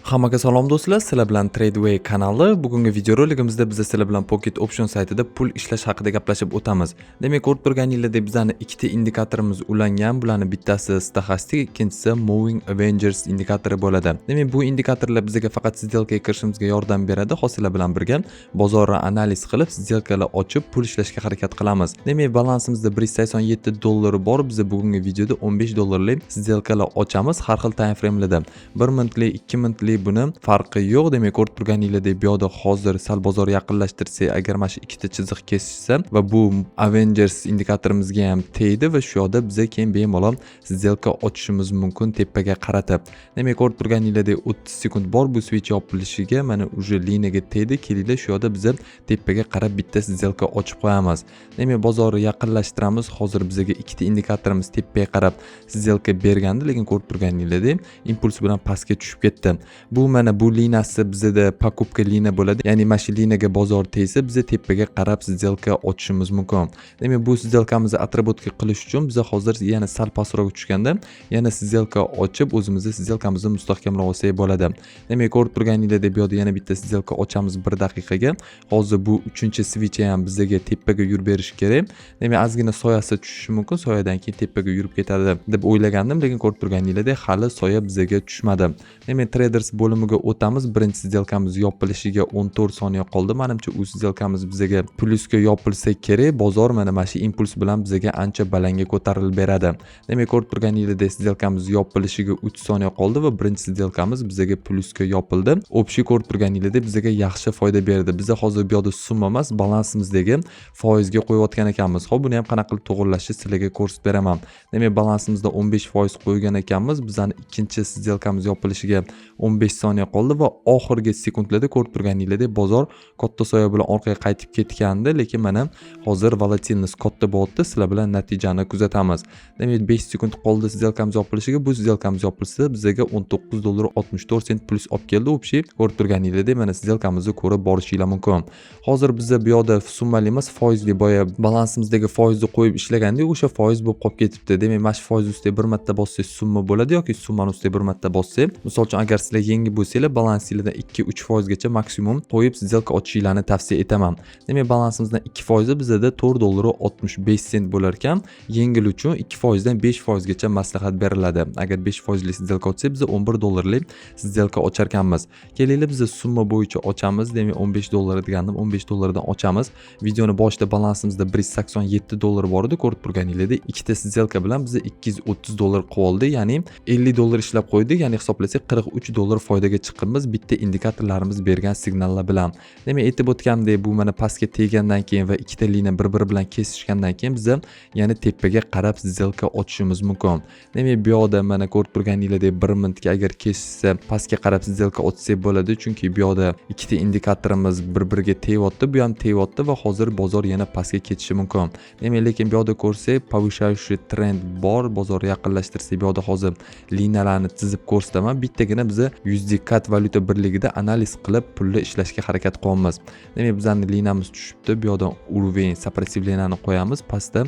Hammaga salom do'stlar, sizlar bilan Tradeway kanali. Bugungi videorolikimizda biz sizlar bilan Pocket Option saytida pul ishlash haqida gaplashib o'tamiz. Demak, ko'rib turganingizdek bizani ikkita indikatorimiz ulangan. Bularning bittasi stochastik, ikkinchisi Moving Avengers indikatori bo'ladi. Demak, bu indikatorlar bizga faqat сделкаga kirishimizga yordam beradi. Hozirlar bilan birga bozorni analiz qilib, сделкаlar ochib pul ishlashga harakat qilamiz. Demak, balansimizda $187 bor. Biz bugungi videoda $15lik сделкаlar ochamiz har xil time framelarda. 1 minutlik, 2 minutlik buni farqi yo'q. Demak, ko'rib turganingizdek bu yoqda hozir sal bozor yaqinlashtirsak, agar mana shu ikkita chiziq kesishsa va bu Avengers indikatorimizga ham tegdi va shu yoqda biza keyin bemalol сделка ochishimiz mumkin tepaga qaratib. Demak, ko'rib turganingizdek 30 sekund bor bu switch yopilishiga, mana uje liniyaga tegdi. Kelinglar shu yoqda biza tepaga qarab bitta сделка ochib qo'yamiz. Demak, bozorni yaqinlashtiramiz. Hozir bizga ikkita indikatorimiz tepaga qarab сделка bergandi, lekin ko'rib turganingizdek impuls bilan pastga tushib ketdi. Bu mana bu liniyasi bizda покупка liniya bo'ladi. Ya'ni mana shu liniyaga bozor tegsa, biz tepaga qarab сделка ochishimiz mumkin. Demak, bu сделкamizni atributka qilish uchun biz hozir yana sal pastroq tushganda yana сделка ochib, o'zimizni сделкamizni mustahkamlab olsak bo'ladi. Demak, ko'rib turganingizdek bu yerda yana bitta сделка ochamiz 1 daqiqaga. Hozir bu 3-switch ham bizga tepaga yurib berish kerak. Demak, ozgina soyasi tushishi mumkin. Soyadan keyin tepaga yurib ketadi deb o'ylagandim, lekin ko'rib turganingizdek hali soya bizga tushmadi. Demak, traders bo'limiga o'tamiz. Birinchi сделкamiz yopilishiga 14 soniya qoldi. Menimcha u сделкamiz bizga plyusga yopilsa kerak. Bozor mana shu impuls bilan bizga ancha balandga ko'tarilib beradi. Demak, ko'rib turganingizdek сделкamiz yopilishiga 3 soniya qoldi va birinchi сделкamiz bizga plyusga yopildi. Общий ko'rib turganingizdek bizga yaxshi foyda berdi. Biz hozir bu yerda summa emas, balansimizga foizga qo'yayotgan ekanmiz. Xo'p, buni ham qanaqa qilib to'g'irlashni sizlarga ko'rsatib beraman. Demak, balansimizda 15% qo'ygan ekanmiz. Bizning ikkinchi сделкamiz yopilishiga 15 soniya qoldi va oxirgi sekundlarda ko'rib turganingizdek bozor katta soya bilan orqaga qaytib ketgandi, lekin mana hozir volatilность katta bo'lyapti. Sizlar bilan natijani kuzatamiz. Demak, 5 sekund qoldi сделкamiz yopilishiga. Bu сделкamiz yopilsa bizga $19.64 plus olib keldi. Общий ko'rib turganingizdek mana сделкamizni ko'rib borishinglar mumkin. Hozir bizda bu yoqda summali emas, foizli boya balansimizdagi foizni qo'yib ishlagandik, o'sha foiz bo'lib qolib ketibdi. Demak, mana shu foiz ustiga bir marta bossangiz summa bo'ladi yoki summani ustiga bir marta bossangiz, misol uchun agar sizlar yangi bo'lsanglar balansingizdan 2-3% gacha maksimum qo'yib сделка ochishinglarni tavsiya etaman. Demak, balansimizdan 2% bizda $4.65 bo'lar ekan. Yengil uchun 2% dan 5% gacha maslahat beriladi. Agar 5% lik сделка ochsak, biz $11lik сделка ochar ekanmiz. Kelinglar biz summa bo'yicha ochamiz. Demak, $15 degandim, $15 dan ochamiz. Videoni boshida balansimizda $187 bor edi. Ko'rib turganingizdek, ikkita сделка bilan biz $230 qilib oldik. Ya'ni $50 ishlab qo'ydik. Ya'ni hisoblasak $43 foydaga chiqibmiz bitta indikatorlarimiz bergan signallar bilan. Demak, aytib o'tganimdek, bu mana pastga teggandan keyin va ikkita liniya bir-biri bilan kesishgandan keyin biz yana tepaga qarab сделка ochishimiz mumkin. Demak, bu yoqda mana ko'rib turganingizdek 1 minutga agar kesishsa pastga qarab сделка ochsak bo'ladi, chunki bu yoqda ikkita indikatorimiz bir-biriga tegyapti, bu ham tegyapti va hozir bozor yana pastga ketishi mumkin. Demak, lekin bu yoqda ko'rsak, повышающий trend bor. Bozor yaqinlashtirsak, bu yoqda hozir liniyalarni chizib ko'rsataman. Bittagina biz USD-CAD valyuta birligida analiz qilib pulni ishlashga harakat qilamiz. Demak, bizning liniyamiz tushibdi. Bu yoqda уровень сопротивленияni qo'yamiz. Pastda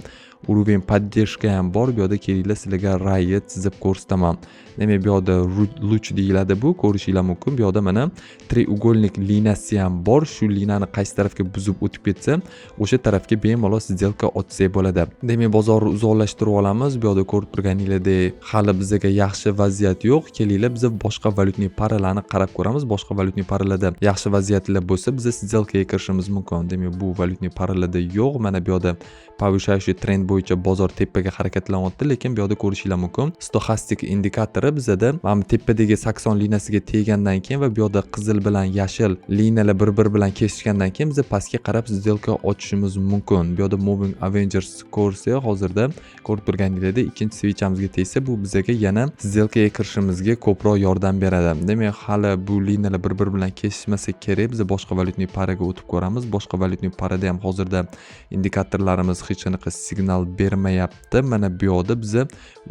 уровень поддержка ham bor. Bu yoqda kelinglar sizlarga rayni chizib ko'rsataman. Demak, bu yoqda luch deyiladi bu, ko'rishinglar mumkin. Bu yoqda mana треугольник liniyasi ham bor. Shu liniyani qaysi tarafga buzib o'tib ketsa, o'sha tarafga bemalol сделка ochsak bo'ladi. Demak, bozorni uzoqlashtirib olamiz. Bu yoqda ko'rib turganingizdek, hali bizga yaxshi vaziyat yo'q. Kelinglar biz boshqa valyutni paralarni qarab ko'ramiz. Boshqa valyutni paralarda yaxshi vaziyatlar bo'lsa, biz сделкаga kirishimiz mumkin. Demak, bu valyutni paralarda yo'q. Mana bu yoqda повышающий trend bo'yicha bozor tepaga harakatlanyapti, lekin bu yoqda ko'rishinglar mumkin. Stochastik indikatori bizda mana tepadagi 80 liniyasiga teggandan keyin va bu yoqda qizil bilan yashil liniyalar bir-biri bilan kesishgandan keyin biz pastga qarab сделка ochishimiz mumkin. Bu yoqda Moving Avengers ko'rsa, hozirda ko'rib turganingizdek ikkinchi switchamizga tegsa, bu bizga yana сделкаga kirishimizga ko'proq yordam beradi. Demak, hali bu liniyalar bir-biri bilan kesishmasa kerak. Biz boshqa valyutni paraga o'tib ko'ramiz. Boshqa valyutni parada ham hozirda indikatorlarimiz hech qanaqa signal bermayapti. Mana bu yoqda biz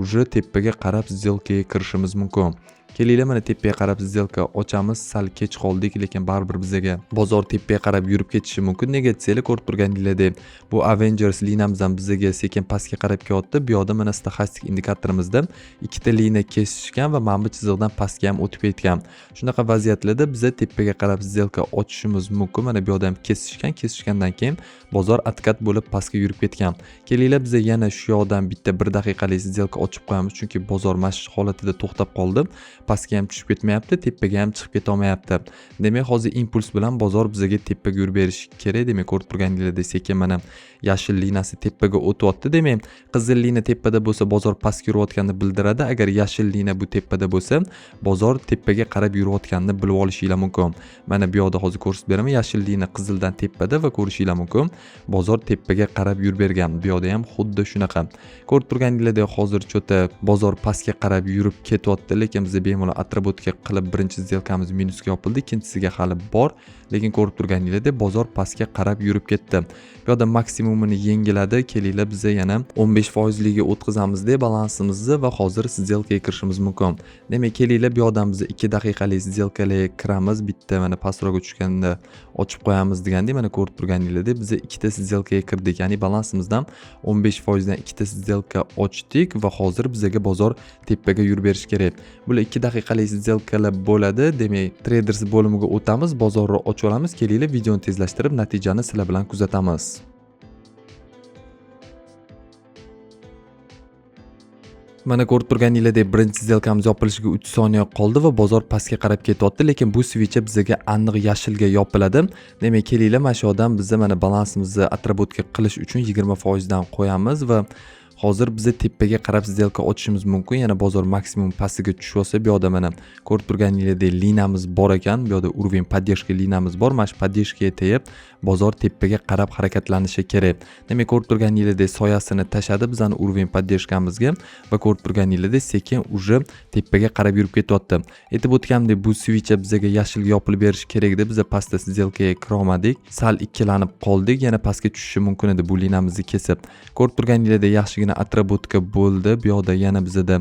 uje tepaga qarab сделкаga kirishimiz mumkin. Kelinglar mana tepaga qarab сделка ochamiz. Sal kech qoldik, lekin baribir bizga bozor tepaga qarab yurib ketishi mumkin. Nega desanglar, ko'rib turganingizdek, bu Avengers linamiz ham bizga sekin pastga qarab kelyapti. Bu yoqda mana stoxastik indikatorimizda ikkita liniya kesishgan va mana bu chiziqdan pastga ham o'tib ketgan. Shunaqa vaziyatlarda biz tepaga qarab сделка ochishimiz mumkin. Mana bu yoqda ham kesishgandan keyin bozor atkat bo'lib pastga yurib ketgan. Kelinglar biz yana shu yoqdan bitta 1 daqiqalik сделка ochib qo'yamiz, chunki bozor mash holatida to'xtab qoldi. Pastga ham tushib ketmayapti, tepaga ham chiqib keta olmayapti. Demak, hozir impuls bilan bozor bizga tepaga yurib berishi kerak. Demak, ko'rib turganingizdek, sekin mana yashil liniyasi tepaga o'tyapti. Demak, qizil liniya tepada bo'lsa, bozor pastga yurayotganini bildiradi. Agar yashil liniya bu tepada bo'lsa, bozor tepaga qarab yurayotganini bilib olishinglar mumkin. Mana bu yoqda hozir ko'rsatib beraman. Yashil liniya qizildan tepada va ko'rishinglar mumkin. Bozor tepaga qarab yurib bergan. Bu yoqda ham xuddi shunaqa. Ko'rib turganingizdek, hozir cho'ta bozor pastga qarab yurib ketyapti, lekin biz bemalol atributga qilib birinchi сделкamiz minusga yopildi, ikkinchisiga hali bor, lekin ko'rib turganingizdek bozor pastga qarab yurib ketdi. Bu yoqda maksimumini yengiladi. Kelinglar biz yana 15% liga o'tkazamizda balansimizni va hozir сделкаga kirishimiz mumkin. Demak, kelinglar bu yoqdan biz 2 daqiqalik сделкаga kiramiz. Bitta mana pastroqqa tushganda ochib qo'yamiz degandek, mana ko'rib turganingizdek biz ikkita сделкаga kirdik. Ya'ni balansimizdan 15% dan ikkita сделка ochdik va hozir bizga bozor tepaga yurib berish kerak. Bular 2 daqiqalik сделкаlar bo'ladi. Demak, traders bo'limiga o'tamiz, bozorni ochib olamiz. Kelinglar videoni tezlashtirib, natijani sizlar bilan kuzatamiz. Mana ko'rib turganingizdek birinchi сделкamiz yopilishiga 3 soniya qoldi va bozor pastga qarab ketyapti, lekin bu switch bizga aniq yashilga yopiladi. Demak, kelinglar mana shu yerdan biz mana balansimizni atributga qilish uchun 20% dan qo'yamiz va hozir biz tepaga qarab сделка ochishimiz mumkin. Yana bozor maksimum pastiga tushib olsa, bu yoqda mana ko'rib turganingizdek liniyamiz bor ekan. Bu yoqda уровень поддержки liniyamiz bor. Mana shu поддержкаga tegib bozor tepaga qarab harakatlanishi kerak. Demak, ko'rib turganingizdek soyasini tashadi bizning уровень поддержкамizga va ko'rib turganingizdek sekin уже tepaga qarab yurib ketyapti. Aytib o'tganimdek, bu switch bizga yashilga yopilib berish kerak edi. Biz pastda сделкаga kira olmadik. Sal ikkilanib qoldik. Yana pastga tushishi mumkin edi bu liniyamizni kesib. Ko'rib turganingizdek yaxshi atributka bo'ldi. Bu yoqda yana bizda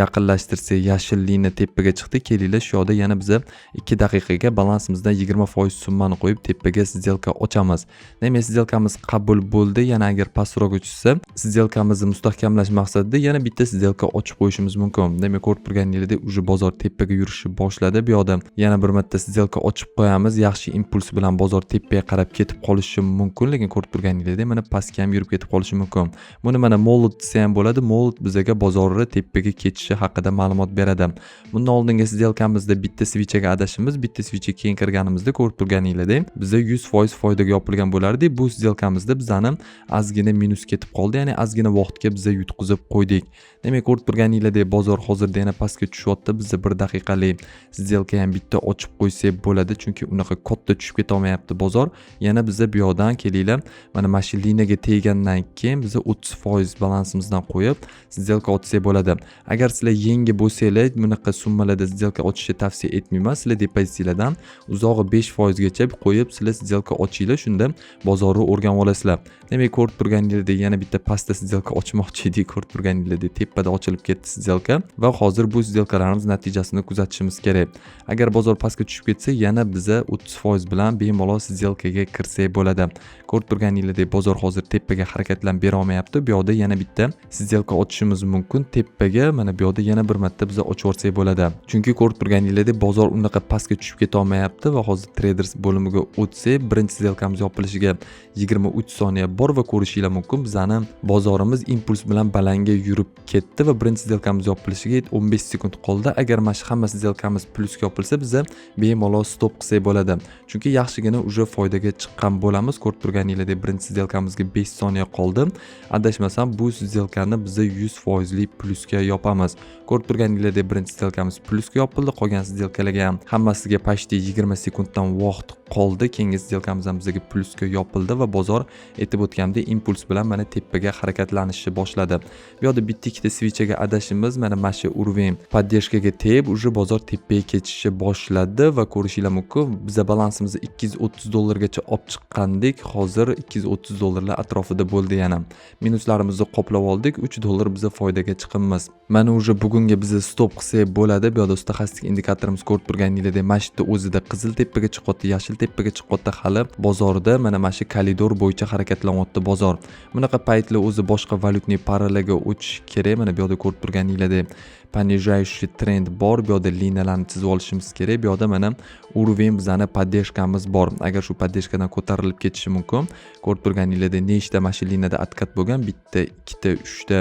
yaqinlashtirsak yashil liniya tepaga chiqdi. Kelinglar shu yoqda yana biz 2 daqiqaga balansimizdan 20% summani qo'yib tepaga сделка ochamiz. Demak, сделкamiz qabul bo'ldi. Yana agar pastroqqa tushsa, сделкamizni mustahkamlash maqsadida yana bitta сделка ochib qo'yishimiz mumkin. Demak, ko'rib turganingizdek уже bozor tepaga yurishni boshladi. Bu yoqda yana bir marta сделка ochib qo'yamiz. Yaxshi impuls bilan bozor tepaga qarab ketib qolishi mumkin, lekin ko'rib turganingizdek mana pastga ham yurib ketib qolishi mumkin. Buni mana Molut desa ham bo'ladi. Molut bizga bozorni tepaga ketishi haqida ma'lumot beradi. Bundan oldingi сделкамizda bitta switchga adashimiz, bitta switchga keyin kirganimizda ko'rib turganingizdek, bizga 100% foydaga yopilgan bo'lardi. Bu сделкамizda bizani ozgina minus ketib qoldi, ya'ni ozgina vaqtga biz yutqizib qo'ydik. Demak, ko'rib turganingizdek bozor hozirda yana pastga tushyapti. Biz 1 daqiqalik сделка ham bitta ochib qo'ysak bo'ladi, chunki unaqa katta tushib keta olmayapti bozor. Yana biz bu yoqdan kelinglar, mana mashina liniyaga teggandan keyin biz 30% balansimizdan qo'yib сделка ochsak bo'ladi. Agar sizlar yangi bo'lsanglar, bunaqa summalarda сделка ochishni tavsiya etmayman. Sizlar depozitlardan uzog'i 5% gacha qo'yib sizlar сделка ochinglar, shunda bozorni o'rganib olasizlar. Demak, ko'rib turganingizdek yana bitta pastda сделка ochmoqchi edik. Ko'rib turganingizdek tepada ochilib ketdi сделка va hozir bu сделкalarimiz natijasini kuzatishimiz kerak. Agar bozor pastga tushib ketsa, yana biz 30% bilan bemalol сделкаga kirsak bo'ladi. Ko'rib turganingizdek bozor hozir tepaga harakatlanib bera olmayapti. Bu yoqda yana bitta сделка ochishimiz mumkin tepaga. Mana bu yoqda yana bir marta biz ochib olsak bo'ladi. Chunki ko'rib turganingizdek bozor unaqa pastga tushib keta olmayapti va hozir traders bo'limiga o'tsak, birinchi сделкamiz yopilishiga 23 soniya bor va ko'rishinglar mumkin bizani bozorimiz impuls bilan balanga yurib ketdi va birinchi сделкamiz yopilishiga 15 sekund qoldi. Agar mana shu hamma сделкamiz plusga yopilsa, biz bemalol stop qilsak bo'ladi. Chunki yaxshigina уже foydaga chiqqan bo'lamiz. Ko'rib turganingizdek birinchi сделкамizga 5 soniya qoldi. Adashmasam bu сделкani biz 100% lik plusga yopamiz. Ko'rib turganingizdek birinchi сделкamiz plusga yopildi. Qolgan сделкalarga ham hammasiga почти 20 sekunddan vaqt qoldi. Keyingi сделкamiz ham bizga plusga yopildi va bozor aytib o'tganimdek impuls bilan mana tepaga harakatlanishni boshladi. Bu yoqda bitta ikkita switchga adashimiz mana shu уровень поддержкаga tegib уже bozor tepaga ketishni boshladi va ko'rishinglar mumkin biz balansimizni $230 gacha olib chiqqandik. Hozir $230 atrofida bo'ldi yana. Minuslarimizni qoplab oldik. $3 biza foydaga chiqibmiz. Mana уже bugunga biza stop qilsak bo'ladi. Bu yerda stoxastik indikatorimiz ko'rib turganingizdek mana shu yerda o'zida qizil tepaga chiqyapti, yashil tepaga chiqyapti. Hali bozorda mana shu koridor bo'yicha harakatlanyapti bozor. Bunaqa paytlar o'zi boshqa valyutniy paralarga o'tish kerak. Mana bu yerda ko'rib turganingizdek понижающий trend bor. Bu yerda liniyalarni chizib olishimiz kerak. Bu yerda mana uровень bizani поддержкamiz bor. Agar shu поддержкаdan ko'tarilib ketishi mumkin. Ko'rib turganingizdek nechta mana shu liniyada atkat bo'lgan? 1 ta, 2 ta, 3 ta.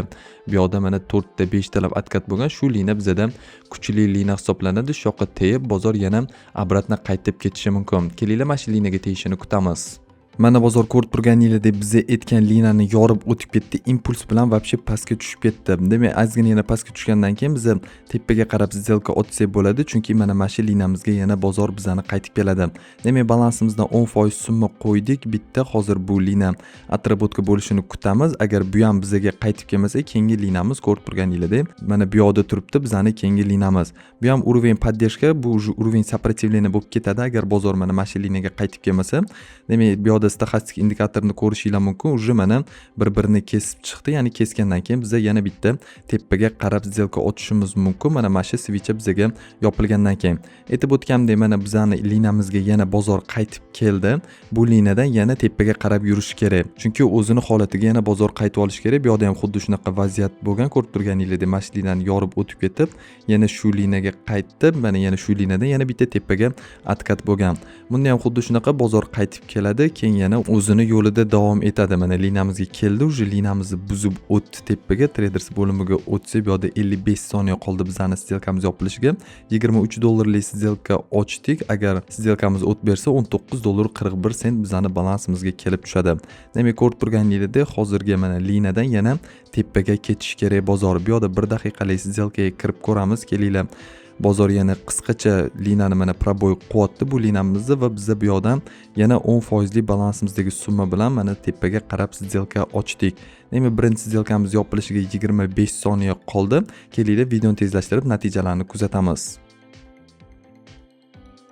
Bu yerda mana 4 ta, 5 talab atkat bo'lgan. Shu liniya bizada kuchli liniya hisoblanadi. Shu yoqqa tegib bozor yana obratna qaytib ketishi mumkin. Kelinglar mana shu liniyaga tegishini kutamiz. Mana bozor ko'rib turganingizdek biza aytgan liniyani yorib o'tib ketdi. Impuls bilan вообще pastga tushib ketdi. Demak, ozgina yana pastga tushgandan keyin biz tepaga qarab сделка o'tsak bo'ladi, chunki mana shu liniyamizga yana bozor bizani qaytib keladi. Demak, balansimizdan 10% summa qo'ydik. Bitta hozir bu liniya atributga bo'lishini kutamiz. Agar bu ham bizga qaytib kelmasa, keyingi liniyamiz ko'rib turganingizdek mana bu yerda turibdi bizani keyingi liniyamiz. Bu ham уровень поддержка, bu уровень сопротивления bo'lib ketadi agar bozor mana shu liniyaga qaytib kelmasa. Demak, bu yerda stoxastik indikatorni ko'rishinglar mumkin. Уже mana bir-birini kesib chiqdi. Ya'ni kesgandan keyin biz yana bitta tepaga qarab сделка o'tishimiz mumkin. Mana shu switch bizga yopilgandan keyin. Aytib o'tganimdek, mana bizani liniyamizga yana bozor qaytib keldi. Bu liniyadan yana tepaga qarab yurish kerak. Chunki o'zini holatiga yana bozor qaytib olish kerak. Bu yerda ham xuddi shunaqa vaziyat bo'lgan. Ko'rib turganingizdek, mana shu liniyani yorib o'tib ketib, yana shu liniyaga qaytdi. Mana yana shu liniyadan yana bitta tepaga atkat bo'lgan. Bunda ham xuddi shunaqa bozor qaytib keladi. Keyin yana o'zini yo'lida davom etadi. Mana liniyamizga keldi, uje liniyamizni buzib o'tdi tepaga, traders bo'limiga o'tsa, bu yerda 55 soniya qoldi bizani сделкamiz yopilishiga. $23lik сделка ochdik. Agar сделкamiz o't bersa, $19.41 bizani balansimizga kelib tushadi. Demak, ko'rib turganingizdek, hozirga mana liniyadan yana tepaga ketish kerak bozor. Bu yerda 1 daqiqalik сделкаga kirib ko'ramiz. Kelinglar. Bozor yana qisqacha liniyani mana proboy qilyapti bu liniyamizni va biz bu yerdan yana 10% balansimizdagi summa bilan mana tepaga qarab сделка ochdik. Demak, birinchi сделкamiz yopilishiga 25 soniya qoldi. Kelinglar videoni tezlashtirib natijalarni kuzatamiz.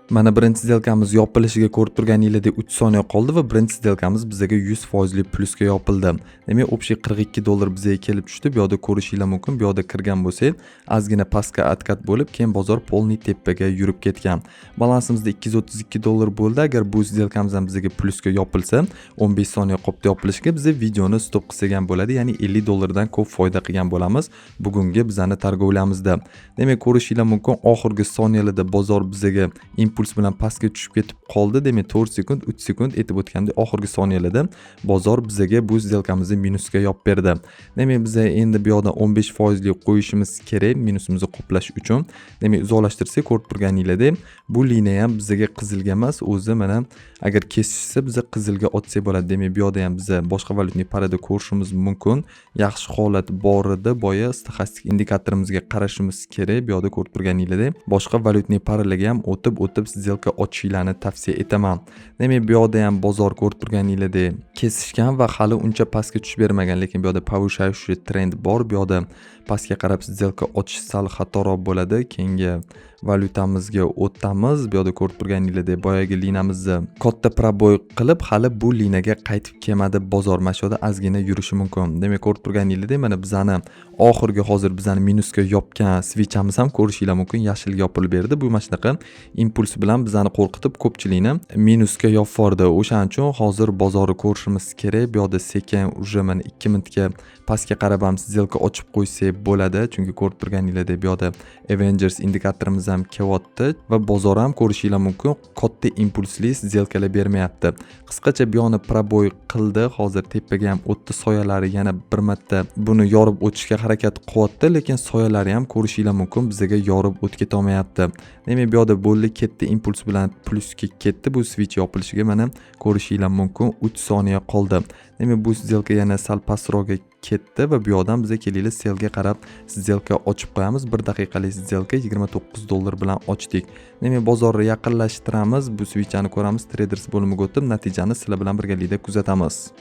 Mana birinchi сделкamiz yopilishiga ko'rib turganingizdek 3 soniya qoldi va birinchi сделкamiz bizga 100% plusga yopildi. Demak, общий $42 bizga kelib tushdi. Bu yerda ko'rishinglar mumkin. Bu yerda kirgan bo'lsak, ozgina pastga atkat bo'lib, keyin bozor polniy tepaga yurib ketgan. Balansimizda $232 bo'ldi. Agar bu сделкamiz ham bizga plusga yopilsa, 15 soniya qoldi yopilishiga biz videoni stop qilgan bo'ladi. Ya'ni $50 dan ko'p foyda qilgan bo'lamiz bugungi bizani targovlamizda. Demak, ko'rishinglar mumkin, oxirgi soniyalarda bozor bizga impuls bilan pastga tushib ketib qoldi. Demak, 4 sekund, 3 sekund aytib o'tgandek oxirgi soniyalarda bozor bizga bu сделкamizni minusga yopib berdi. Demak, biz endi bu yoqdan 15% lik qo'yishimiz kerak minusimizni qoplash uchun. Demak, uzoqlashtirsak ko'rib turganingizdek, bu liniya ham bizga qizilga emas, o'zi mana agar kesishsa biz qizilga otsak bo'ladi. Demak, bu yoqda ham biz boshqa valyutniy parada ko'rishimiz mumkin. Yaxshi holat bor edi, boya stoxastik indikatorimizga qarashimiz kerak. Bu yoqda ko'rib turganingizdek, boshqa valyutniy paralarga ham o'tib сделка ochishlarni tavsiya etaman. Demak, bu yoqda ham bozor ko'rib turganingizdek kesishgan va hali uncha pastga tushib bermagan, lekin bu yoqda повышающий trend bor. Bu yoqda pastga qarab сделка ochish sal xatoroq bo'ladi. Keyingi valyutamizga o'tamiz. Bu yoqda ko'rib turganingizdek boyagi liniyamizni katta proboy qilib, hali bu liniyaga qaytib kelmadi bozor. Mana shu yerda ozgina yurishi mumkin. Demak, ko'rib turganingizdek, mana bizani oxirgi hozir bizani minusga yopgan switchamiz ham ko'rishinglar mumkin, yashilga yopilib berdi. Bu mana shunaqa impuls bilan bizani qo'rqitib ko'pchilikni minusga yopvordi. O'shaning uchun hozir bozorni ko'rishimiz kerak. Bu yoqda sekin уже mana 2 minutga pastga qarab ham сделка ochib qo'ysak bo'ladi, chunki ko'rib turganingizdek bu yoqda Avengers indikatorimiz ham kelyapti va bozor ham ko'rishinglar mumkin, katta impulsli сделкаlar bermayapti. Qisqacha bu yoqni proboy qildi. Hozir tepaga ham o'tdi, soyalari yana bir marta buni yorib o'tishga harakat qilyapti, lekin soyalari ham ko'rishinglar mumkin bizga yorib o'tib keta olmayapti. Demak, bu yoqda bo'ldi, ketdi, impuls bilan plusga ketdi. Bu switch yopilishiga mana ko'rishinglar mumkin 3 soniya qoldi. Demak, bu сделка yana sal pastroqga ketdi va bu yoqdan biz kelinglar selga qarab сделка ochib qo'yamiz. 1 daqiqalik сделка $29 bilan ochdik. Demak, bozorni yaqinlashtiramiz, bu switchani ko'ramiz, traders bo'limiga o'tib natijani sizlar bilan birgalikda kuzatamiz.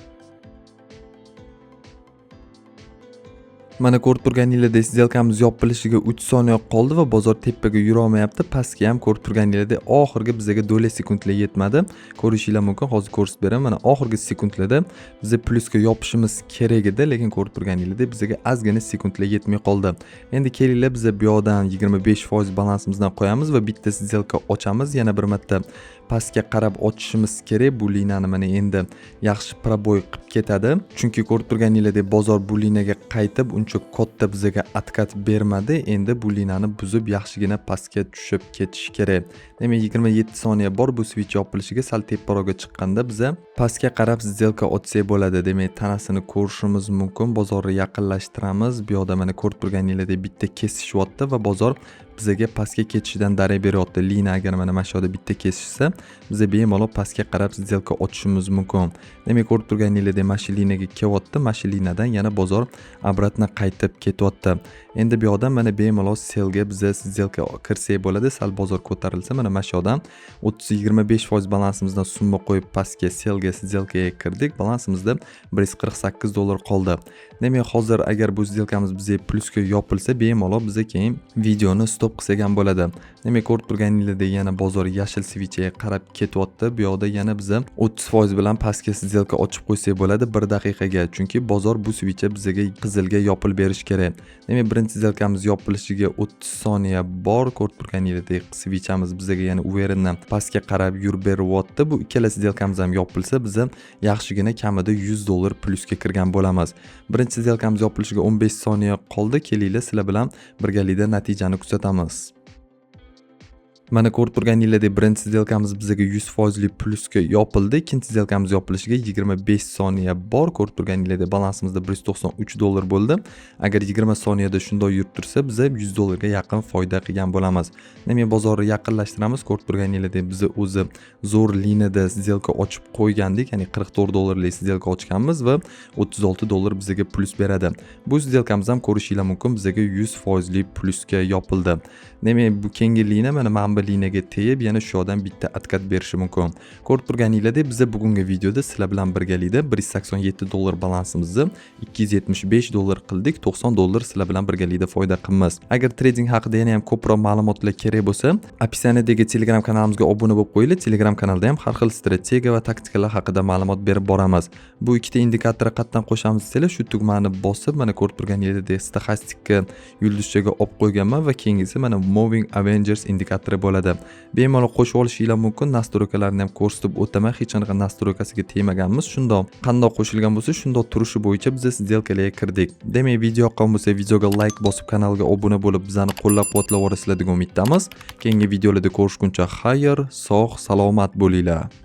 Mana ko'rib turganingizdek сделкamiz yopilishiga 3 soniya qoldi va bozor tepaga yura olmayapti. Pastga ham ko'rib turganingizdek oxirgi bizga do'la sekundlar yetmadi. Ko'rishingiz mumkin. Hozir ko'rsatib beraman. Mana oxirgi sekundlarda biz plyusga yopishimiz kerak edi, lekin ko'rib turganingizdek bizga ozgina sekundlar yetmay qoldi. Endi kelinglar biz bu yoqdan 25% balansimizdan qo'yamiz va bitta сделка ochamiz. Yana bir marta pastga qarab ochishimiz kerak. Bu liniyani mana endi yaxshi proboy qilib ketadi. Chunki ko'rib turganingizdek bozor bu liniyaga qaytib uncha katta bizga atkat bermadi. Endi bu liniyani buzib yaxshigina pastga tushib ketish kerak. Demak 27 soniya bor bu switch yopilishiga. Sal teparoqqa chiqqanda biza pastga qarab сделка ochsak bo'ladi. Demak tanasini ko'rishimiz mumkin. Bozorni yaqinlashtiramiz. Bu yoqda mana ko'rib turganingizdek bitta kesishyapti va bozor bizga pastga ketishidan darak beryapti. Liniya agar mana shu yerda bitta kesishsa, biza bemalol pastga qarab сделка ochishimiz mumkin. Demak ko'rib turganingizdek mashininaga kelyapti. Mashininadan yana bozor obratno qaytib ketyapti. Endi bu yoqdan mana bemalol selga biza сделка kirsak bo'ladi. Sal bozor ko'tarilsa mana shu yoqdan 25% balansimizdan summa qo'yib pastga selga сделкаga kirdik. Balansimizda $148 qoldi. Demak hozir agar bu сделкamiz bizga plyusga yopilsa, bemalol biza keyin videoni stop qilsak ham bo'ladi. Demak ko'rib turganingizdek yana bozor yashil switchga qarab ketyapti. Bu yoqda yana biza 30% bilan pastga сделка ochib qo'ysak bo'ladi 1 daqiqaga. Chunki bozor bu switchga bizga qizilga yopilib berish kerak. Demak birinchi сделкamiz yopilishiga 30 soniya bor. Ko'rib turganingizdek switchamiz bizga yana u yeridan pastga qarab yurib beryapti. Bu ikkala сделкamiz ham yopilsa biza yaxshigina kamida $100 plyusga kirgan bo'lamiz. Birinchi сделкamiz yopilishiga 15 soniya qoldi. Kelinglar sizlar bilan birgalikda natijani kuzatamiz. Mana ko'rib turganingizdek birinchi сделкamiz bizga 100% plyusga yopildi. Ikkinchi сделкamiz yopilishiga 25 soniya bor. Ko'rib turganingizdek balansimizda $193 bo'ldi. Agar 20 soniyada shunday yurib tursa, biza $100 ga yaqin foyda qilgan bo'lamiz. Demak bozorni yaqinlashtiramiz. Ko'rib turganingizdek biz o'zi zo'r liniyada сделка ochib qo'ygandik. Ya'ni $44lik сделка ochganmiz va $36 bizga plyus beradi. Bu сделкamiz ham ko'rishingiz mumkin bizga 100% plyusga yopildi. Demak bu keyingi liniya mana manba liniyaga tegib yana shu yoqdan bitta atkat berishi mumkin. Ko'rib turganingizdek biz bugungi videoda sizlar bilan birgalikda $187 balansimizni $275 qildik. $90 sizlar bilan birgalikda foyda qilamiz. Agar trading haqida yana ham ko'proq ma'lumotlar kerak bo'lsa, opsiyadagi Telegram kanalimizga obuna bo'lib qo'yinglar. Telegram kanalda ham har xil strategiya va taktikalar haqida ma'lumot berib boramiz. Bu ikkita indikatorni qatdan qo'shamiz desanglar, shu tugmani bosib mana ko'rib turganingizdek stoxastikka yulduzchaga olib qo'yganman va keyingisi mana Moving Avengers indikatori bo'ladi. Bemalol qo'shib olishingiz mumkin. Nastroykalarni ham ko'rsatib o'taman. Hech qanaqa nastroykasiga tegmaganmiz. Shundoq qanday qo'shilgan bo'lsa, shundoq turishi bo'yicha biz сделкаlarga kirdik. Demak, video yoqqan bo'lsa, videoga like bosib, kanalga obuna bo'lib, bizani qo'llab-quvvatlab borasizlar degan umiddamiz. Keyingi videolarda ko'rishguncha xayr, sog', salomat bo'linglar.